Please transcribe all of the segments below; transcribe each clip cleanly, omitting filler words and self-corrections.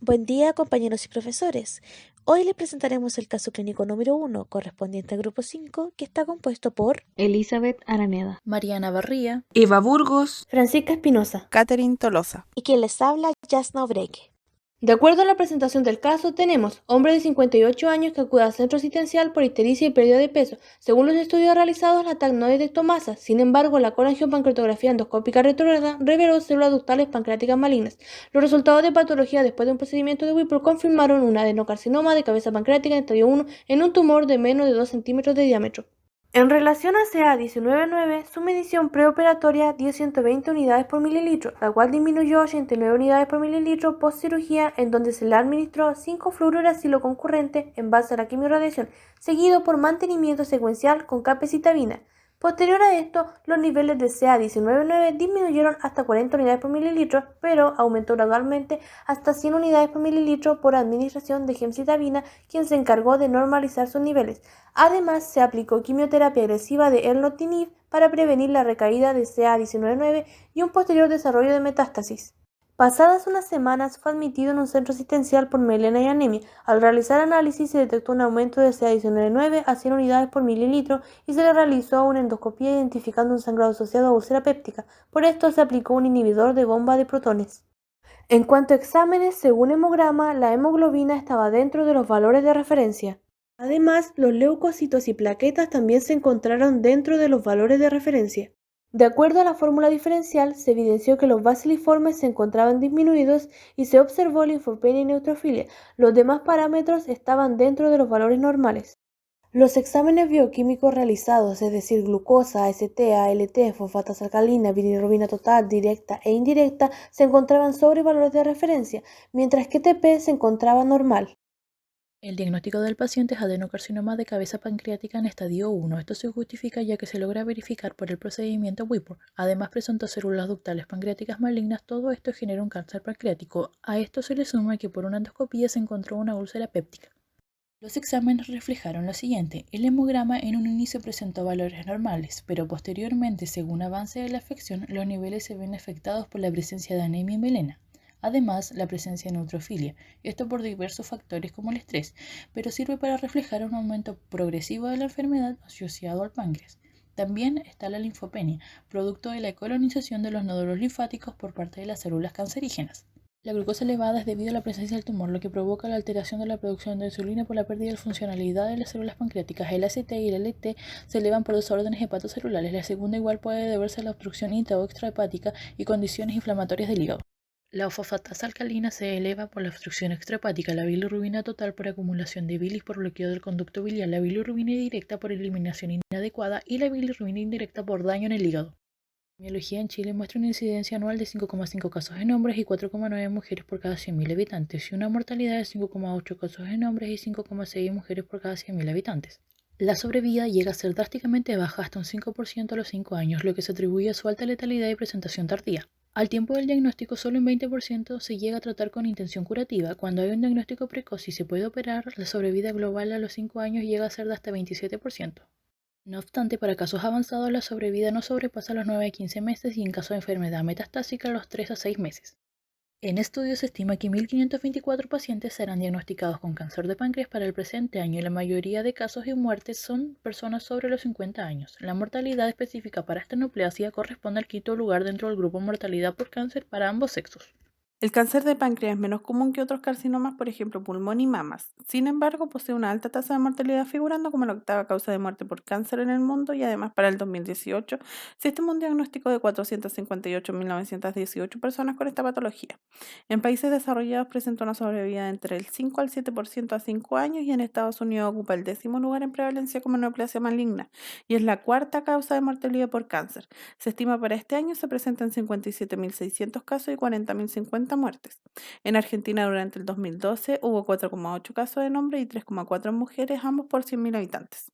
Buen día, compañeros y profesores. Hoy les presentaremos el caso clínico número 1, correspondiente al grupo 5, que está compuesto por Elizabeth Araneda, Mariana Barría, Eva Burgos, Francisca Espinosa, Catherine Tolosa. y quien les habla, Jasna Obreque. De acuerdo a la presentación del caso, tenemos hombre de 58 años que acude al centro asistencial por ictericia y pérdida de peso. Según los estudios realizados, la TAC no detectó masa. Sin embargo, la colangiopancreatografía endoscópica retrógrada reveló células ductales pancreáticas malignas. Los resultados de patología después de un procedimiento de Whipple confirmaron un adenocarcinoma de cabeza pancreática en estadio 1 en un tumor de menos de 2 centímetros de diámetro. En relación a CA-199, su medición preoperatoria dio 120 unidades por mililitro, la cual disminuyó a 89 unidades por mililitro post cirugía, en donde se le administró 5-fluoruracilo concurrente en base a la quimioradiación, seguido por mantenimiento secuencial con capecitabina. Posterior a esto, los niveles de CA-199 disminuyeron hasta 40 unidades por mililitro, pero aumentó gradualmente hasta 100 unidades por mililitro por administración de gemcitabina, quien se encargó de normalizar sus niveles. Además, se aplicó quimioterapia agresiva de erlotinib para prevenir la recaída de CA-199 y un posterior desarrollo de metástasis. Pasadas unas semanas fue admitido en un centro asistencial por melena y anemia. Al realizar análisis se detectó un aumento de CA-199 a 100 unidades por mililitro y se le realizó una endoscopia identificando un sangrado asociado a úlcera péptica. Por esto se aplicó un inhibidor de bomba de protones. En cuanto a exámenes, según hemograma, la hemoglobina estaba dentro de los valores de referencia. Además, los leucocitos y plaquetas también se encontraron dentro de los valores de referencia. De acuerdo a la fórmula diferencial, se evidenció que los baciliformes se encontraban disminuidos y se observó linfopenia y neutrofilia. Los demás parámetros estaban dentro de los valores normales. Los exámenes bioquímicos realizados, es decir, glucosa, AST, ALT, fosfatas alcalinas, bilirrubina total, directa e indirecta, se encontraban sobre valores de referencia, mientras que TP se encontraba normal. el diagnóstico del paciente es adenocarcinoma de cabeza pancreática en estadio 1. Esto se justifica ya que se logra verificar por el procedimiento Whipple. Además presentó células ductales pancreáticas malignas. Todo esto genera un cáncer pancreático. A esto se le suma que por una endoscopía se encontró una úlcera péptica. Los exámenes reflejaron lo siguiente: el hemograma en un inicio presentó valores normales, pero posteriormente, según avance de la afección, los niveles se ven afectados por la presencia de anemia y melena. Además, la presencia de neutrofilia, esto por diversos factores como el estrés, pero sirve para reflejar un aumento progresivo de la enfermedad asociado al páncreas. También está la linfopenia, producto de la colonización de los nódulos linfáticos por parte de las células cancerígenas. La glucosa elevada es debido a la presencia del tumor, lo que provoca la alteración de la producción de insulina por la pérdida de funcionalidad de las células pancreáticas. El ACT y el LT se elevan por desórdenes hepatocelulares. La segunda igual puede deberse a la obstrucción intra o extrahepática y condiciones inflamatorias del hígado. La fosfatasa alcalina se eleva por la obstrucción extrahepática, la bilirrubina total por acumulación de bilis por bloqueo del conducto biliar, la bilirrubina directa por eliminación inadecuada y la bilirrubina indirecta por daño en el hígado. La epidemiología en Chile muestra una incidencia anual de 5,5 casos en hombres y 4,9 mujeres por cada 100.000 habitantes y una mortalidad de 5,8 casos en hombres y 5,6 mujeres por cada 100.000 habitantes. La sobrevida llega a ser drásticamente baja hasta un 5% a los 5 años, lo que se atribuye a su alta letalidad y presentación tardía. Al tiempo del diagnóstico, solo un 20% se llega a tratar con intención curativa. Cuando hay un diagnóstico precoz y se puede operar, la sobrevida global a los 5 años llega a ser de hasta 27%. No obstante, para casos avanzados la sobrevida no sobrepasa los 9 a 15 meses y en caso de enfermedad metastásica los 3 a 6 meses. En estudios se estima que 1.524 pacientes serán diagnosticados con cáncer de páncreas para el presente año y la mayoría de casos y muertes son personas sobre los 50 años. La mortalidad específica para esta neoplasia corresponde al quinto lugar dentro del grupo mortalidad por cáncer para ambos sexos. El cáncer de páncreas es menos común que otros carcinomas, por ejemplo, pulmón y mamas. Sin embargo, posee una alta tasa de mortalidad, figurando como la octava causa de muerte por cáncer en el mundo, y además para el 2018 se estima un diagnóstico de 458.918 personas con esta patología. En países desarrollados presenta una sobrevida de entre el 5 al 7% a 5 años y en Estados Unidos ocupa el 10º lugar en prevalencia como neoplasia maligna y es la cuarta causa de mortalidad por cáncer. Se estima para este año se presentan 57.600 casos y 40.050 muertes. En Argentina durante el 2012 hubo 4,8 casos en hombres y 3,4 en mujeres, ambos por 100.000 habitantes.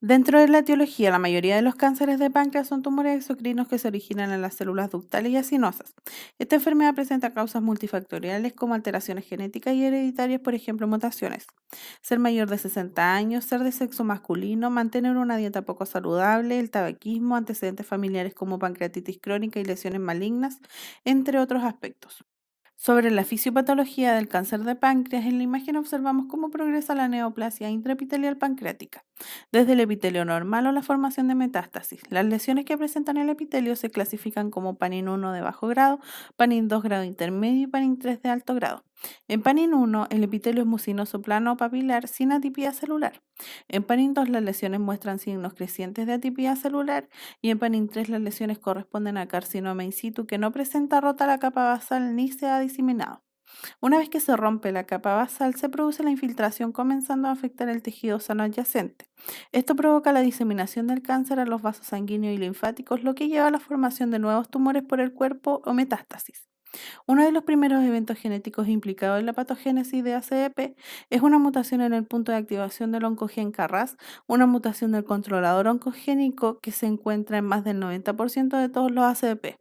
Dentro de la etiología, la mayoría de los cánceres de páncreas son tumores exocrinos que se originan en las células ductales y acinosas. Esta enfermedad presenta causas multifactoriales como alteraciones genéticas y hereditarias, por ejemplo, mutaciones. Ser mayor de 60 años, ser de sexo masculino, mantener una dieta poco saludable, el tabaquismo, antecedentes familiares como pancreatitis crónica y lesiones malignas, entre otros aspectos. Sobre la fisiopatología del cáncer de páncreas, en la imagen observamos cómo progresa la neoplasia intraepitelial pancreática, desde el epitelio normal o la formación de metástasis. Las lesiones que presentan el epitelio se clasifican como PANIN 1 de bajo grado, PANIN 2 grado intermedio y PANIN 3 de alto grado. En PANIN 1, el epitelio es mucinoso plano o papilar sin atipia celular. En PANIN 2, las lesiones muestran signos crecientes de atipia celular y en PANIN 3 las lesiones corresponden a carcinoma in situ que no presenta rota la capa basal ni se ha diseminado. Una vez que se rompe la capa basal, se produce la infiltración comenzando a afectar el tejido sano adyacente. Esto provoca la diseminación del cáncer a los vasos sanguíneos y linfáticos, lo que lleva a la formación de nuevos tumores por el cuerpo o metástasis. Uno de los primeros eventos genéticos implicados en la patogénesis de ACEP es una mutación en el punto de activación del oncogen KRAS, una mutación del controlador oncogénico que se encuentra en más del 90% de todos los ACEP.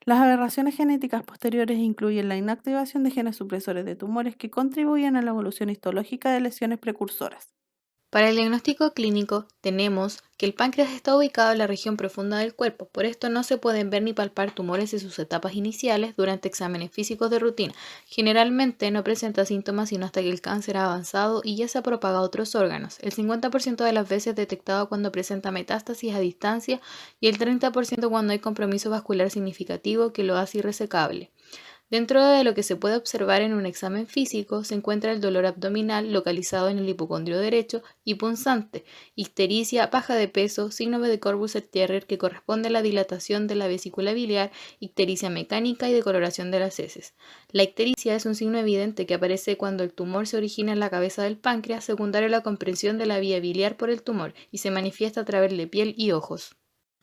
Las aberraciones genéticas posteriores incluyen la inactivación de genes supresores de tumores que contribuyen a la evolución histológica de lesiones precursoras. Para el diagnóstico clínico tenemos que el páncreas está ubicado en la región profunda del cuerpo, por esto no se pueden ver ni palpar tumores en sus etapas iniciales durante exámenes físicos de rutina. Generalmente no presenta síntomas sino hasta que el cáncer ha avanzado y ya se ha propagado a otros órganos. El 50% de las veces detectado cuando presenta metástasis a distancia y el 30% cuando hay compromiso vascular significativo que lo hace irresecable. Dentro de lo que se puede observar en un examen físico se encuentra el dolor abdominal localizado en el hipocondrio derecho y punzante, ictericia, baja de peso, síndrome de Corbus-Terrier que corresponde a la dilatación de la vesícula biliar, ictericia mecánica y decoloración de las heces. La ictericia es un signo evidente que aparece cuando el tumor se origina en la cabeza del páncreas, secundario a la comprensión de la vía biliar por el tumor y se manifiesta a través de piel y ojos.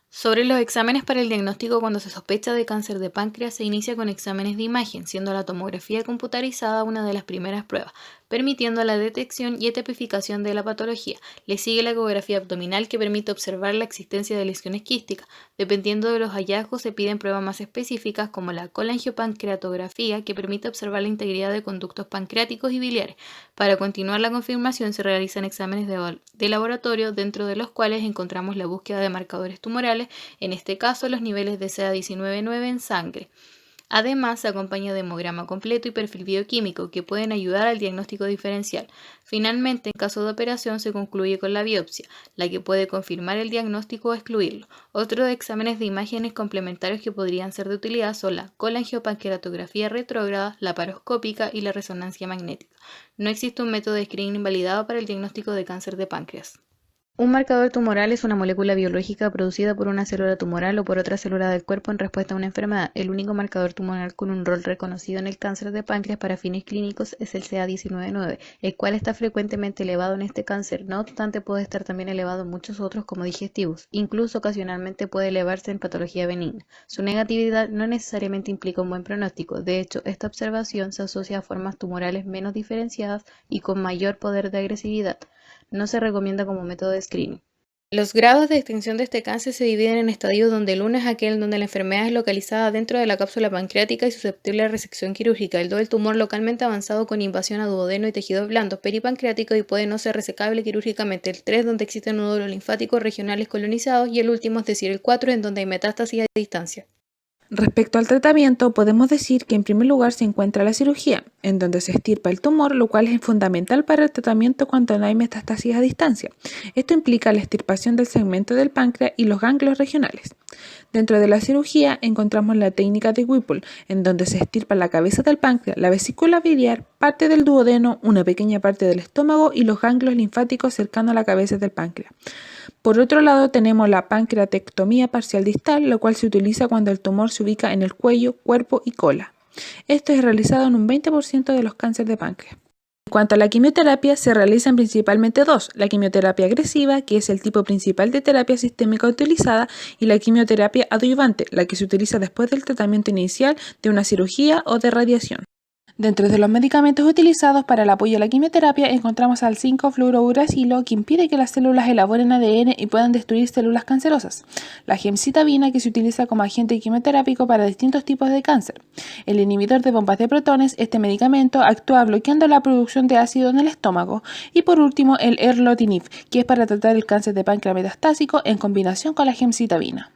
Sobre los exámenes para el diagnóstico cuando se sospecha de cáncer de páncreas se inicia con exámenes de imagen, siendo la tomografía computarizada una de las primeras pruebas, permitiendo la detección y tipificación de la patología. Le sigue la ecografía abdominal que permite observar la existencia de lesiones quísticas. Dependiendo de los hallazgos se piden pruebas más específicas como la colangiopancreatografía que permite observar la integridad de conductos pancreáticos y biliares. Para continuar la confirmación se realizan exámenes de laboratorio dentro de los cuales encontramos la búsqueda de marcadores tumorales, en este caso los niveles de CA19-9 en sangre. Además, se acompaña de hemograma completo y perfil bioquímico que pueden ayudar al diagnóstico diferencial. Finalmente, en caso de operación, se concluye con la biopsia, la que puede confirmar el diagnóstico o excluirlo. Otros exámenes de imágenes complementarios que podrían ser de utilidad son la colangiopancreatografía retrógrada, la paroscópica y la resonancia magnética. No existe un método de screening invalidado para el diagnóstico de cáncer de páncreas. Un marcador tumoral es una molécula biológica producida por una célula tumoral o por otra célula del cuerpo en respuesta a una enfermedad. El único marcador tumoral con un rol reconocido en el cáncer de páncreas para fines clínicos es el CA19-9, el cual está frecuentemente elevado en este cáncer. No obstante, puede estar también elevado en muchos otros como digestivos. Incluso ocasionalmente puede elevarse en patología benigna. Su negatividad no necesariamente implica un buen pronóstico. De hecho, esta observación se asocia a formas tumorales menos diferenciadas y con mayor poder de agresividad. No se recomienda como método de screening. Los grados de extensión de este cáncer se dividen en estadios donde el 1 es aquel donde la enfermedad es localizada dentro de la cápsula pancreática y susceptible a resección quirúrgica. El 2 es el tumor localmente avanzado con invasión a duodeno y tejidos blandos peripancreáticos y puede no ser resecable quirúrgicamente. El 3 donde existen nódulos linfáticos regionales colonizados y el último, es decir, el 4 en donde hay metástasis a distancia. Respecto al tratamiento, podemos decir que en primer lugar se encuentra la cirugía, en donde se extirpa el tumor, lo cual es fundamental para el tratamiento cuando no hay metástasis a distancia. Esto implica la extirpación del segmento del páncreas y los ganglios regionales. Dentro de la cirugía encontramos la técnica de Whipple, en donde se extirpa la cabeza del páncreas, la vesícula biliar, parte del duodeno, una pequeña parte del estómago y los ganglios linfáticos cercanos a la cabeza del páncreas. Por otro lado tenemos la pancreatectomía parcial distal, lo cual se utiliza cuando el tumor se ubica en el cuello, cuerpo y cola. Esto es realizado en un 20% de los cánceres de páncreas. En cuanto a la quimioterapia, se realizan principalmente dos: la quimioterapia agresiva, que es el tipo principal de terapia sistémica utilizada, y la quimioterapia adyuvante, la que se utiliza después del tratamiento inicial de una cirugía o de radiación. Dentro de los medicamentos utilizados para el apoyo a la quimioterapia encontramos al 5-fluorouracilo, que impide que las células elaboren ADN y puedan destruir células cancerosas. La gemcitabina, que se utiliza como agente quimioterápico para distintos tipos de cáncer. El inhibidor de bombas de protones, este medicamento actúa bloqueando la producción de ácido en el estómago. Y por último, el erlotinib, que es para tratar el cáncer de páncreas metastásico en combinación con la gemcitabina.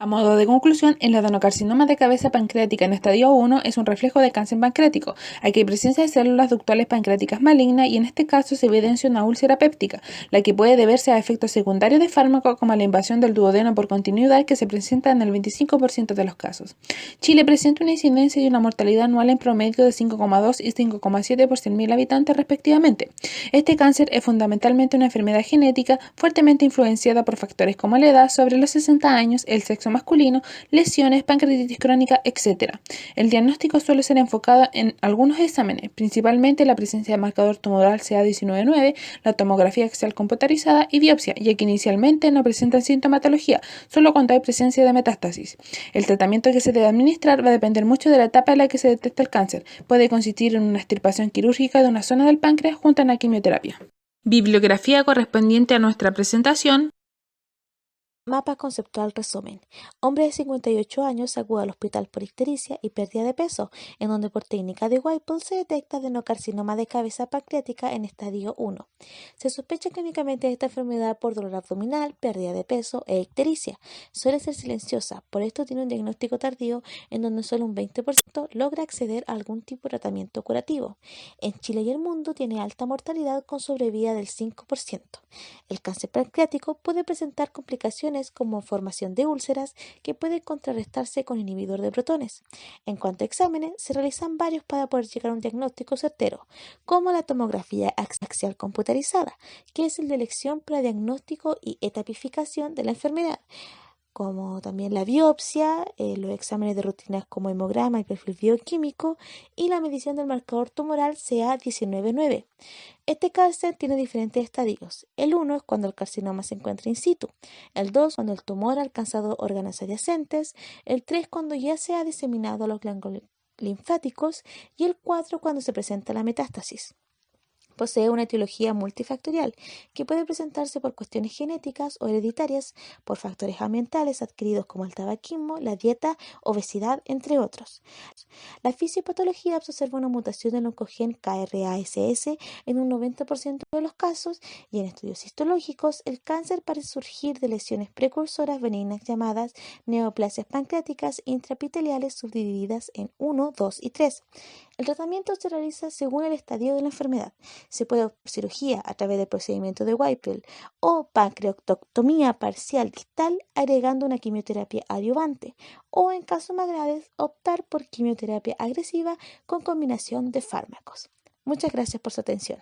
A modo de conclusión, el adenocarcinoma de cabeza pancreática en estadio 1 es un reflejo de cáncer pancreático. Aquí hay presencia de células ductales pancreáticas malignas y en este caso se evidencia una úlcera péptica, la que puede deberse a efectos secundarios de fármaco como la invasión del duodeno por continuidad que se presenta en el 25% de los casos. Chile presenta una incidencia y una mortalidad anual en promedio de 5,2 y 5,7 por 100.000 habitantes respectivamente. Este cáncer es fundamentalmente una enfermedad genética fuertemente influenciada por factores como la edad, sobre los 60 años, el sexo masculino, lesiones, pancreatitis crónica, etc. El diagnóstico suele ser enfocado en algunos exámenes, principalmente la presencia de marcador tumoral CA19-9, la tomografía axial computarizada y biopsia, ya que inicialmente no presentan sintomatología, solo cuando hay presencia de metástasis. El tratamiento que se debe administrar va a depender mucho de la etapa en la que se detecta el cáncer. Puede consistir en una extirpación quirúrgica de una zona del páncreas junto a una quimioterapia. Bibliografía correspondiente a nuestra presentación. Mapa conceptual resumen. Hombre de 58 años acude al hospital por ictericia y pérdida de peso, en donde por técnica de Whipple se detecta adenocarcinoma de cabeza pancreática en estadio 1. Se sospecha clínicamente de esta enfermedad por dolor abdominal, pérdida de peso e ictericia. Suele ser silenciosa, por esto tiene un diagnóstico tardío en donde solo un 20% logra acceder a algún tipo de tratamiento curativo. En Chile y el mundo tiene alta mortalidad con sobrevida del 5%. El cáncer pancreático puede presentar complicaciones como formación de úlceras que puede contrarrestarse con inhibidor de protones. En cuanto a exámenes, se realizan varios para poder llegar a un diagnóstico certero, como la tomografía axial computarizada, que es el de elección para diagnóstico y etapificación de la enfermedad, como también la biopsia, los exámenes de rutinas como hemograma y perfil bioquímico y la medición del marcador tumoral CA19-9. Este cáncer tiene diferentes estadios. El 1 es cuando el carcinoma se encuentra in situ, el 2 cuando el tumor ha alcanzado órganos adyacentes, el 3 cuando ya se ha diseminado a los ganglios linfáticos y el 4 cuando se presenta la metástasis. Posee una etiología multifactorial que puede presentarse por cuestiones genéticas o hereditarias, por factores ambientales adquiridos como el tabaquismo, la dieta, obesidad, entre otros. La fisiopatología observa una mutación del oncogen KRAS en un 90% de los casos y en estudios histológicos el cáncer parece surgir de lesiones precursoras benignas llamadas neoplasias pancreáticas intraepiteliales subdivididas en 1, 2 y 3. El tratamiento se realiza según el estadio de la enfermedad. Se puede optar por cirugía a través del procedimiento de Whipple o pancreatectomía parcial distal agregando una quimioterapia adyuvante o, en casos más graves, optar por quimioterapia agresiva con combinación de fármacos. Muchas gracias por su atención.